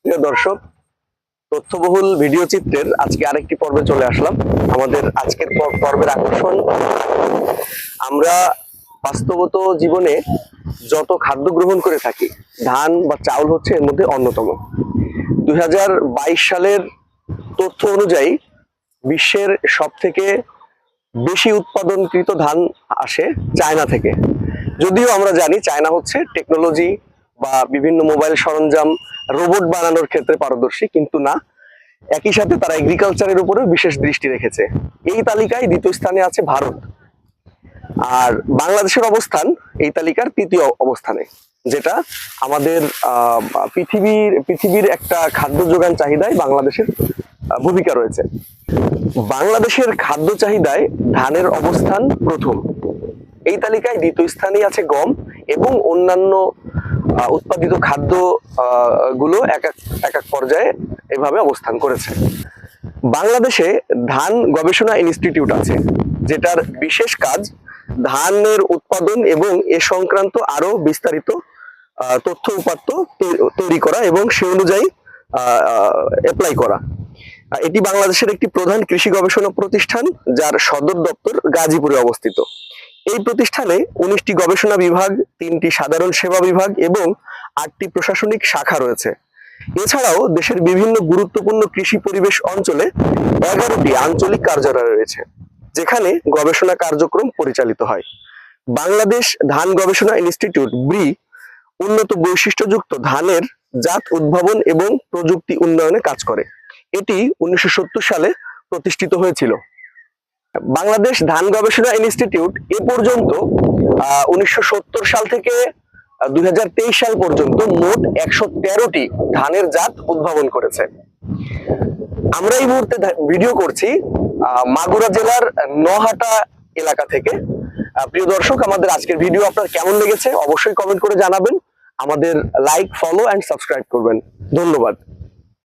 প্রিয় দর্শক, তথ্যবহুল ভিডিও চিত্রের আজকে আরেকটি পর্বে চলে আসলাম। আমাদের আজকের পর্বের আকর্ষণ, আমরা বাস্তবত জীবনে যত খাদ্য গ্রহণ করে থাকি, ধান বা চাউল হচ্ছে এর মধ্যে অন্যতম। 2022 সালের তথ্য অনুযায়ী বিশ্বের সব থেকে বেশি উৎপাদনকৃত ধান আসে চায়না থেকে। যদিও আমরা জানি চায়না হচ্ছে টেকনোলজি বা বিভিন্ন মোবাইল সরঞ্জাম, রোবট বানানোর ক্ষেত্রে পারদর্শী, কিন্তু না, একই সাথে তারা এগ্রিকালচারের উপরেও বিশেষ দৃষ্টি রেখেছে। এই তালিকায় দ্বিতীয় স্থানে আছে ভারত, আর বাংলাদেশের অবস্থান এই তালিকার তৃতীয় অবস্থানে, যেটা আমাদের পৃথিবীর একটা খাদ্য যোগান চাহিদায় বাংলাদেশের ভূমিকা রয়েছে। বাংলাদেশের খাদ্য চাহিদায় ধানের অবস্থান প্রথম। এই তালিকায় দ্বিতীয় স্থানে আছে গম এবং অন্যান্য উৎপাদিত খাদ্য গুলো এক এক পর্যায়ে এভাবে অবস্থান করেছে। বাংলাদেশে ধান গবেষণা ইনস্টিটিউট আছে, যেটার বিশেষ কাজ ধানের উৎপাদন এবং এ সংক্রান্ত আরো বিস্তারিত তথ্য উপাত্ত তৈরি করা এবং সে অনুযায়ী অ্যাপ্লাই করা। এটি বাংলাদেশের একটি প্রধান কৃষি গবেষণা প্রতিষ্ঠান, যার সদর দপ্তর গাজীপুরে অবস্থিত। এই প্রতিষ্ঠানে 19টি গবেষণা বিভাগ, 3টি সাধারণ সেবা বিভাগ এবং 8টি প্রশাসনিক শাখা রয়েছে। এছাড়াও দেশের বিভিন্ন গুরুত্বপূর্ণ কৃষি পরিবেশ অঞ্চলে 11টি আঞ্চলিক কার্যালয় রয়েছে, যেখানে গবেষণা কার্যক্রম পরিচালিত হয়। বাংলাদেশ ধান গবেষণা ইনস্টিটিউট ব্রি উন্নত বৈশিষ্ট্যযুক্ত ধানের জাত উদ্ভাবন এবং প্রযুক্তি উন্নয়নে কাজ করে। এটি 1970 সালে প্রতিষ্ঠিত হয়েছিল। বাংলাদেশ ধান গবেষণা ইনস্টিটিউট এ পর্যন্ত 1970 সাল থেকে 2023 সাল পর্যন্ত মোট 113টি ধানের জাত উদ্ভাবন করেছে। আমরা এই মুহূর্তে ভিডিও করছি মাগুরা জেলার নহাটা এলাকা থেকে। প্রিয় দর্শক, আমাদের আজকের ভিডিও আপনার কেমন লেগেছে অবশ্যই কমেন্ট করে জানাবেন। আমাদের লাইক, ফলো এন্ড সাবস্ক্রাইব করবেন। ধন্যবাদ।